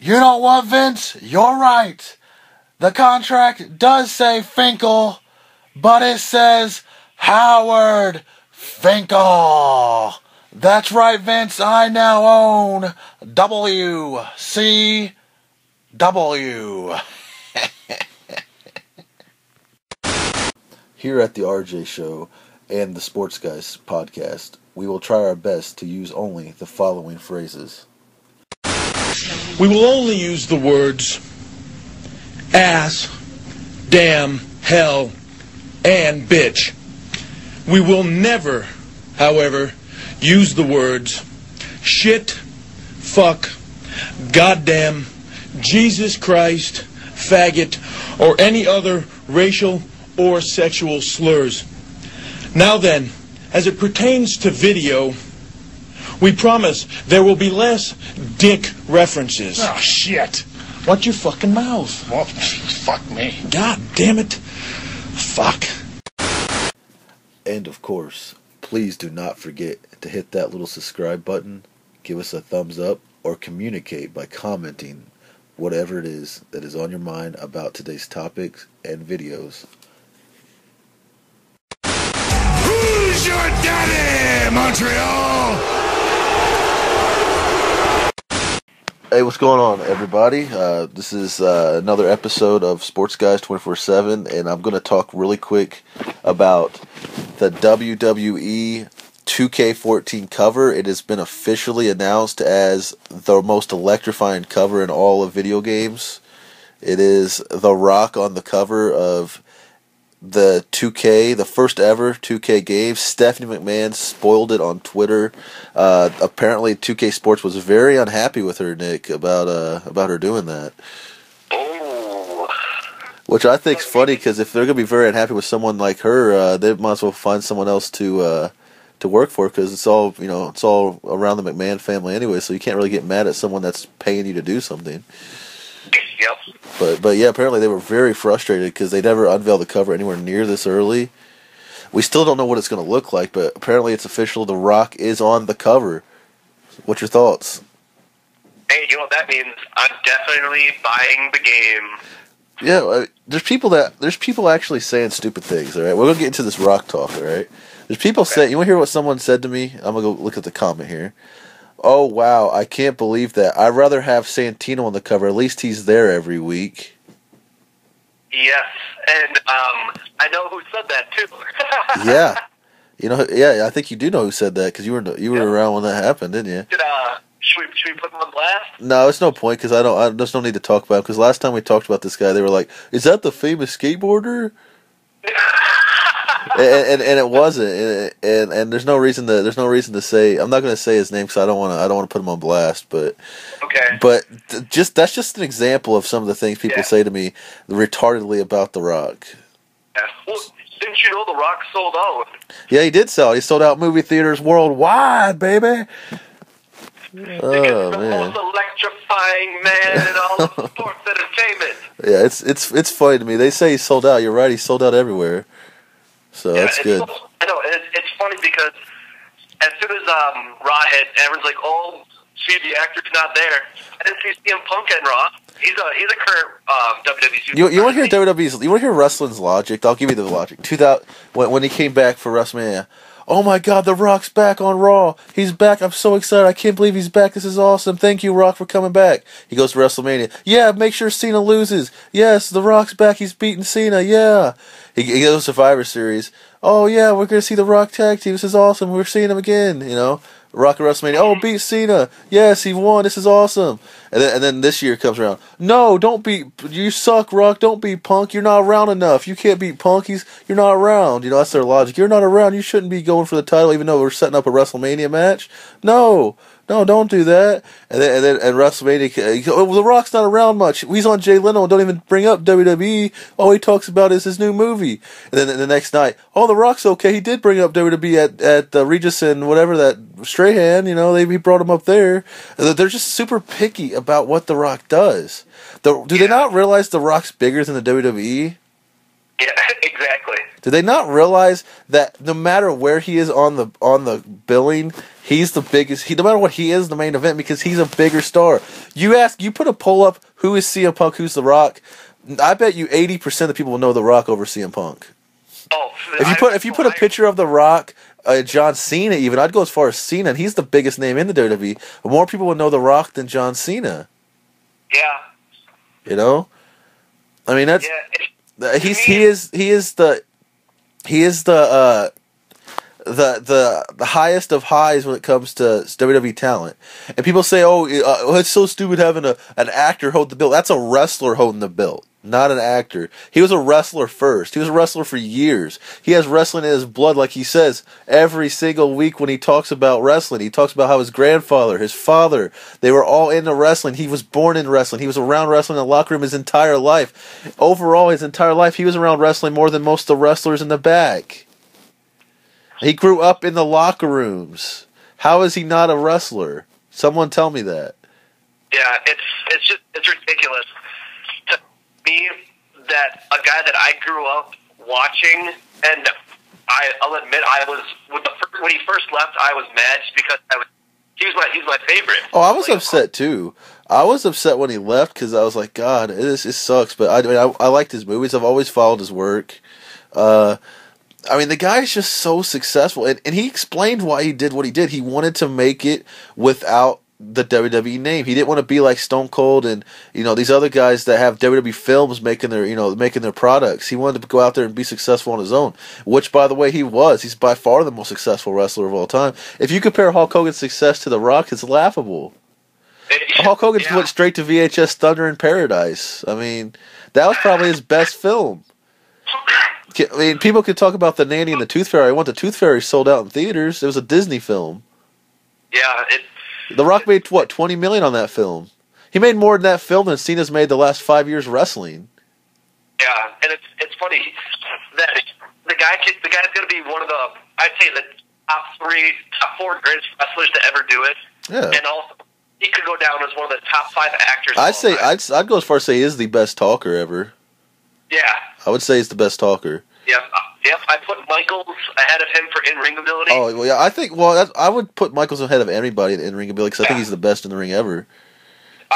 You know what, Vince? You're right. The contract does say Finkel, but it says Howard Finkel. That's right, Vince. I now own WCW. Here at the RJ Show and the Sports Guys podcast, we will try our best to use only the following phrases. We will only use the words ass, damn, hell, and bitch. We will never, however, use the words shit, fuck, goddamn, Jesus Christ, faggot, or any other racial or sexual slurs. Now then, as it pertains to video, we promise there will be less dick references. Oh, shit. Watch your fucking mouth. Well, fuck me. God damn it. Fuck. And of course, please do not forget to hit that little subscribe button, give us a thumbs up, or communicate by commenting whatever it is that is on your mind about today's topics and videos. Who's your daddy, Montreal? Hey, what's going on, everybody? This is another episode of Sports Guys 24/7, and I'm going to talk really quick about the WWE 2K14 cover. It has been officially announced as the most electrifying cover in all of video games. It is The Rock on the cover of the 2K, the first ever 2K game. Stephanie McMahon spoiled it on Twitter. Apparently 2K Sports was very unhappy with her, Nick, about her doing that. Oh. Which I think's funny, because if they're gonna be very unhappy with someone like her, they might as well find someone else to work for, because it's all around the McMahon family anyway. So you can't really get mad at someone that's paying you to do something. Yep. But yeah, apparently they were very frustrated because they never unveiled the cover anywhere near this early. We still don't know what it's going to look like, but apparently it's official. The Rock is on the cover. What's your thoughts? Hey, you know what that means? I'm definitely buying the game. Yeah, there's people actually saying stupid things. All right, we're gonna get into this Rock talk. All right, there's people saying. You want to hear what someone said to me? I'm gonna go look at the comment here. Oh, wow, I can't believe that. I'd rather have Santino on the cover. At least he's there every week. Yes, and I know who said that, too. Yeah. Yeah, I think you do know who said that, because you were around when that happened, didn't you? Should we put him on blast? No, it's no point, because there's no need to talk about him, because last time we talked about this guy, they were like, is that the famous skateboarder? and it wasn't, and there's no reason to say. I'm not going to say his name because I don't want to put him on blast. But okay. But that's just an example of some of the things people say to me retardedly about The Rock. Yeah. Well, didn't you know The Rock sold out? Yeah, he did sell. He sold out movie theaters worldwide, baby. Oh, man. The most electrifying man in all of sports entertainment. Yeah, it's funny to me. They say he sold out. You're right. He sold out everywhere. So that's good. I know, it's funny because as soon as Raw hit, everyone's like, "Oh, see, the actor's not there." I didn't see CM Punk and Raw. He's a current WWE. You want to hear WWE's? You want to hear wrestling's logic? I'll give you the logic. When he came back for WrestleMania. Oh my God, The Rock's back on Raw. He's back. I'm so excited. I can't believe he's back. This is awesome. Thank you, Rock, for coming back. He goes to WrestleMania. Yeah, make sure Cena loses. Yes, The Rock's back. He's beating Cena. Yeah. He goes to Survivor Series. Oh yeah, we're gonna see The Rock tag team. This is awesome. We're seeing him again. Rock at WrestleMania. Oh, beat Cena. Yes, he won. This is awesome. And then this year comes around. No, don't beat. You suck, Rock. Don't beat Punk. You're not around enough. You can't beat Punk. You're not around. That's their logic. You're not around. You shouldn't be going for the title, even though we're setting up a WrestleMania match. No, don't do that. And then WrestleMania. Oh, The Rock's not around much. He's on Jay Leno. Don't even bring up WWE. All he talks about is his new movie. And then the next night, oh, The Rock's okay. He did bring up WWE at Regis and whatever, that Strahan. He brought him up there. And they're just super picky about what The Rock does. Do they not realize The Rock's bigger than the WWE? Yeah, exactly. Do they not realize that no matter where he is on the billing, he's the biggest? No matter what he is, the main event because he's a bigger star. You put a poll up, who is CM Punk, who's The Rock? I bet you 80% of the people will know The Rock over CM Punk. Oh, If you put a picture of The Rock, John Cena, even I'd go as far as Cena, and he's the biggest name in the WWE. More people would know The Rock than John Cena. Yeah. You know, I mean that's he is the highest of highs when it comes to WWE talent. And people say, "Oh, it's so stupid having an actor hold the belt." That's a wrestler holding the belt, not an actor. He was a wrestler first. He was a wrestler for years. He has wrestling in his blood, like he says every single week when he talks about wrestling. He talks about how his grandfather, his father, they were all into wrestling. He was born in wrestling. He was around wrestling in the locker room his entire life. Overall, his entire life, he was around wrestling more than most of the wrestlers in the back. He grew up in the locker rooms. How is he not a wrestler? Someone tell me that. Yeah, it's ridiculous to me that a guy that I grew up watching, and I'll admit I was when he first left, I was mad just because he's my favorite. Oh, I was upset too. I was upset when he left because I was like, God, it sucks. But I liked his movies. I've always followed his work. I mean, the guy is just so successful, and he explained why he did what he did. He wanted to make it without the WWE name. He didn't want to be like Stone Cold and these other guys that have WWE films making their products. He wanted to go out there and be successful on his own, which, by the way, he was. He's by far the most successful wrestler of all time. If you compare Hulk Hogan's success to The Rock, it's laughable. Hulk Hogan went straight to VHS Thunder in Paradise. I mean, that was probably his best film. I mean, people could talk about The Nanny and the Tooth Fairy. I want the Tooth Fairy sold out in theaters. It was a Disney film. Yeah, The Rock made what, $20 million on that film. He made more in that film than Cena's made the last 5 years wrestling. Yeah, and it's funny that the guy's going to be one of the, I'd say, the top 4 greatest wrestlers to ever do it. Yeah, and also he could go down as one of the top 5 actors. I'd go as far as say he is the best talker ever. Yeah, I would say he's the best talker. Yep. I put Michaels ahead of him for in-ring ability. Oh well, yeah. I would put Michaels ahead of anybody in in-ring ability because I think he's the best in the ring ever.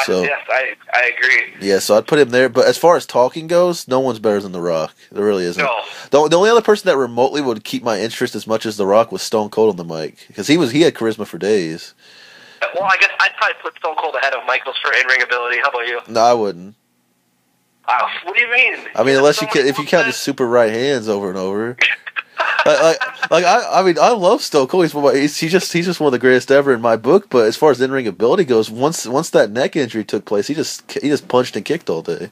So yes, I agree. Yeah, so I'd put him there. But as far as talking goes, no one's better than The Rock. There really isn't. No. The only other person that remotely would keep my interest as much as The Rock was Stone Cold on the mic because he had charisma for days. Well, I guess I'd probably put Stone Cold ahead of Michaels for in-ring ability. How about you? No, I wouldn't. What do you mean? I mean, unless if you count his super right hands over and over. I mean, I love Stone Cold. He's just one of the greatest ever in my book. But as far as in-ring ability goes, once that neck injury took place, he just punched and kicked all day.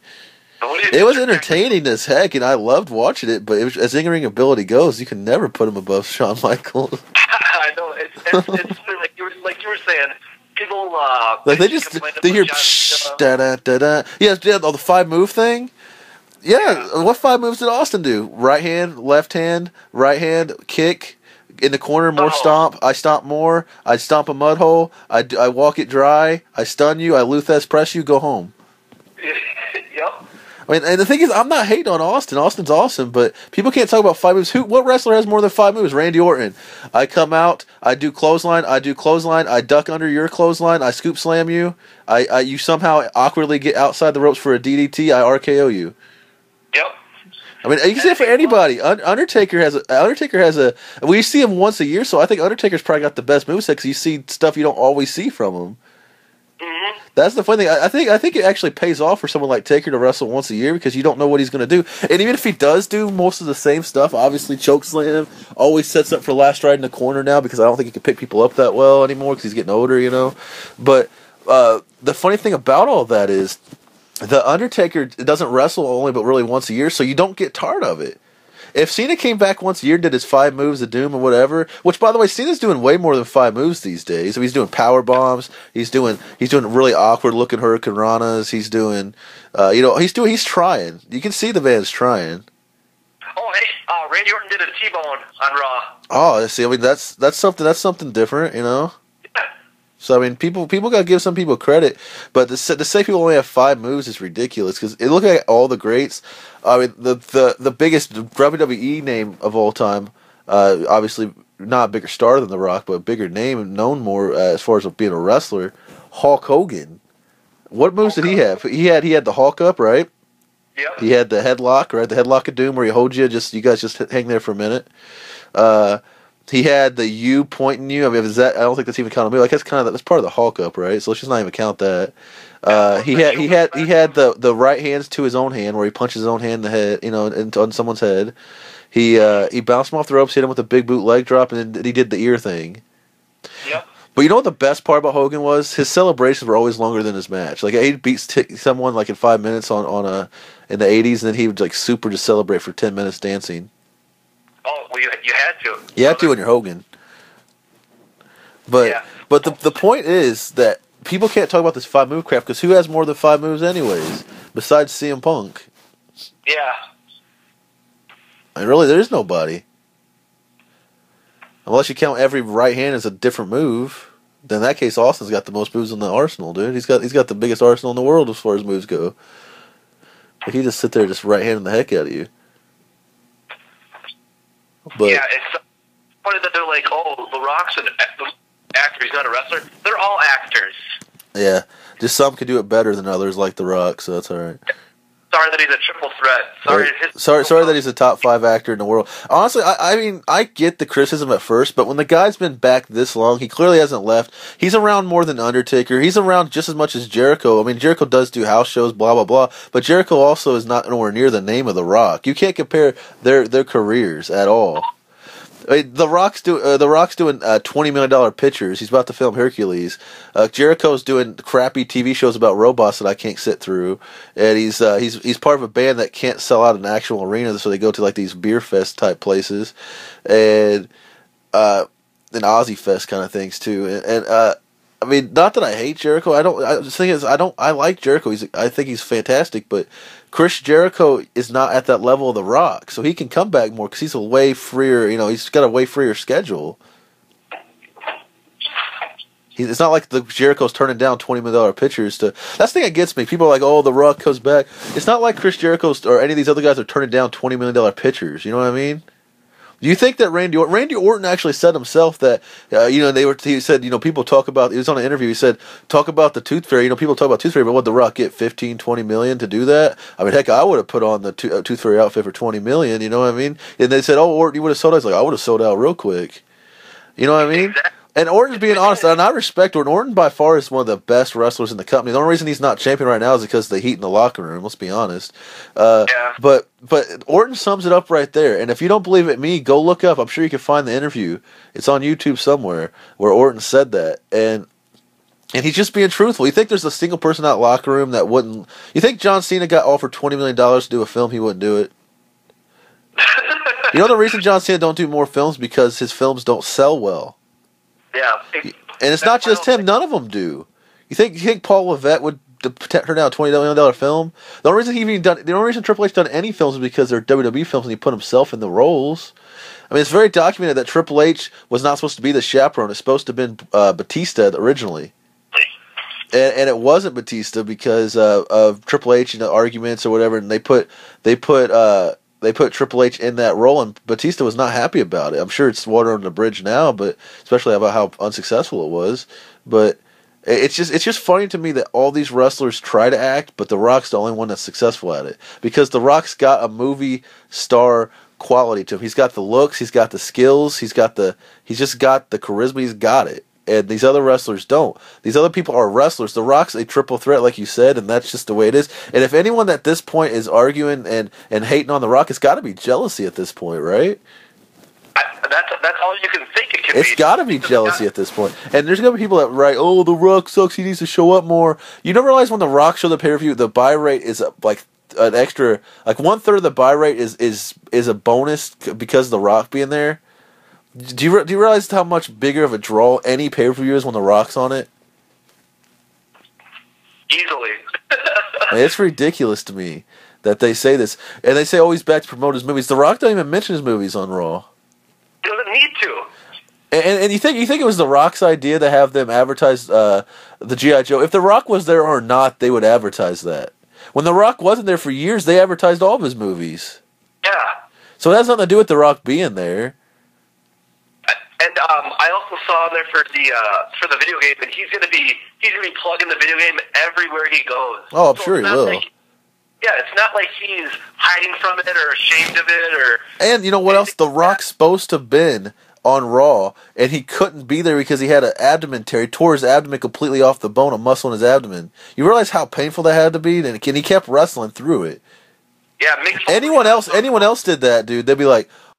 It was entertaining as heck, and I loved watching it. But as in-ring ability goes, you can never put him above Shawn Michaels. I know it's like you were saying. People they hear psh, da da da da. Yeah, the 5-move thing. Yeah, what 5 moves did Austin do? Right hand, left hand, right hand, kick in the corner, more stomp. I stomp more. I stomp a mud hole. I walk it dry. I stun you. I Luthes press you. Go home. Yep. I mean, and the thing is, I'm not hating on Austin. Austin's awesome, but people can't talk about 5 moves. What wrestler has more than 5 moves? Randy Orton. I come out, I do clothesline, I duck under your clothesline, I scoop slam you, you somehow awkwardly get outside the ropes for a DDT, I RKO you. Yep. I mean, you can say it for anybody. Undertaker has a. We see him once a year, so I think Undertaker's probably got the best moveset because you see stuff you don't always see from him. Mm-hmm. That's the funny thing. I think it actually pays off for someone like Taker to wrestle once a year because you don't know what he's going to do. And even if he does do most of the same stuff, obviously chokeslam, always sets up for last ride in the corner now because I don't think he can pick people up that well anymore because he's getting older, But the funny thing about all that is the Undertaker doesn't wrestle only but really once a year, so you don't get tired of it. If Cena came back once a year and did his 5 moves of doom or whatever, which by the way, Cena's doing way more than 5 moves these days. He's doing power bombs. He's doing really awkward looking Hurricane Ranas. He's doing, he's trying. You can see the man's trying. Oh, hey, Randy Orton did a T-bone on Raw. Oh, see, I mean that's something different, Yeah. So I mean, people gotta give some people credit, but to say people only have 5 moves is ridiculous. Because look at all the greats. I mean, the biggest WWE name of all time, obviously not a bigger star than The Rock, but a bigger name and known more as far as being a wrestler. Hulk Hogan. What moves did he have? He had the Hulk up, right? Yep. He had the headlock, right? The headlock of doom, where he holds you. You guys just hang there for a minute. He had the U pointing you. I mean, I don't think that's even counted. Like that's part of the Hulk up, right? So let's just not even count that. He had the right hands to his own hand, where he punches his own hand in the head, on someone's head. He bounced him off the ropes, hit him with a big boot leg drop, and then he did the ear thing. Yep. But you know what the best part about Hogan was? His celebrations were always longer than his match. Like he'd beat someone like in 5 minutes in the 80s, and then he would like super just celebrate for 10 minutes dancing. Oh, well, you had to. You have to when you're Hogan. But the point is that people can't talk about this 5 move crap because who has more than 5 moves anyways? Besides CM Punk. Yeah. And really, there is nobody. Unless you count every right hand as a different move, then in that case, Austin's got the most moves in the arsenal, dude. He's got the biggest arsenal in the world as far as moves go. Like he just sit there, just right handing the heck out of you. But yeah, it's funny that they're like, oh, The Rock's an actor, he's not a wrestler. They're all actors. Yeah, just some can do it better than others, like The Rock, so that's all right. Sorry that he's a triple threat. Sorry that he's a top 5 actor in the world. Honestly, I mean, I get the criticism at first, but when the guy's been back this long, he clearly hasn't left. He's around more than Undertaker. He's around just as much as Jericho. I mean, Jericho does do house shows, blah, blah, blah, but Jericho also is not nowhere near the name of The Rock. You can't compare their careers at all. I mean, The Rock's doing $20 million pictures. He's about to film Hercules. Jericho's doing crappy TV shows about robots that I can't sit through, and he's part of a band that can't sell out an actual arena, so they go to like these beer fest type places, and Ozzy Fest kind of things too. And I mean, not that I hate Jericho. I like Jericho. I think he's fantastic, but Chris Jericho is not at that level of The Rock, so he can come back more because he's a way freer. He's got a way freer schedule. It's not like the Jericho's turning down $20 million pictures to. That's the thing that gets me. People are like, "Oh, The Rock comes back." It's not like Chris Jericho or any of these other guys are turning down $20 million pictures. You know what I mean? Do you think that Randy Orton actually said himself that he said people talk about, he was on an interview, he said talk about the Tooth Fairy, people talk about Tooth Fairy, but what, The Rock get 15, 20 million to do that? I mean, heck, I would have put on the Tooth Fairy outfit for 20 million, you know what I mean? And they said, "Oh, Orton, you would have sold out." I was like, I would have sold out real quick. You know what I mean? And Orton's being honest, and I respect Orton. Orton by far is one of the best wrestlers in the company. The only reason he's not champion right now is because of the heat in the locker room, let's be honest. Yeah. But Orton sums it up right there. And if you don't believe it, me, go look up. I'm sure you can find the interview. It's on YouTube somewhere where Orton said that. And he's just being truthful. You think there's a single person in that locker room that wouldn't... You think John Cena got offered $20 million to do a film, he wouldn't do it? You know the reason John Cena don't do more films? Because his films don't sell well. Yeah. And it's not just him. None of them do. You think Paul Levesque would turn down a $20 million film? The only reason Triple H done any films is because they're WWE films and he put himself in the roles. I mean, it's very documented that Triple H was not supposed to be the chaperone. It's supposed to have been Batista originally. And it wasn't Batista because of Triple H and the arguments or whatever, and they put Triple H in that role, and Batista was not happy about it. I'm sure it's water under the bridge now, but especially about how unsuccessful it was. But it's just funny to me that all these wrestlers try to act, but The Rock's the only one that's successful at it. Because The Rock's got a movie star quality to him. He's got the looks, he's got the skills, he's just got the charisma, he's got it. And these other wrestlers don't. These other people are wrestlers. The Rock's a triple threat, like you said, and that's just the way it is. And if anyone at this point is arguing and hating on The Rock, it's got to be jealousy at this point, right? That's all you can think it can be. It's got to be jealousy at this point. And there's going to be people that write, "Oh, The Rock sucks, he needs to show up more." You don't realize when The Rock showed the pay-per-view, the buy rate is like an extra, like 1/3 of the buy rate is a bonus because of The Rock being there. Do you realize how much bigger of a draw any pay-per-view is when The Rock's on it? Easily. It's ridiculous to me that they say this. And they say, "Oh, he's back to promote his movies." The Rock don't even mention his movies on Raw. He doesn't need to. And you think it was The Rock's idea to have them advertise the G.I. Joe? If The Rock was there or not, they would advertise that. When The Rock wasn't there for years, they advertised all of his movies. Yeah. So it has nothing to do with The Rock being there. And I also saw on there for the video game that he's gonna be plugging the video game everywhere he goes. Oh, I'm So sure he it's not will. like- yeah, it's not like he's hiding from it or ashamed of it or. And you know what else? The Rock's supposed to have been on Raw, and he couldn't be there because he had an abdomen tear. He tore his abdomen completely off the bone, a muscle in his abdomen. You realize how painful that had to be? And he kept wrestling through it. Yeah, Anyone else did that, dude, they'd be like,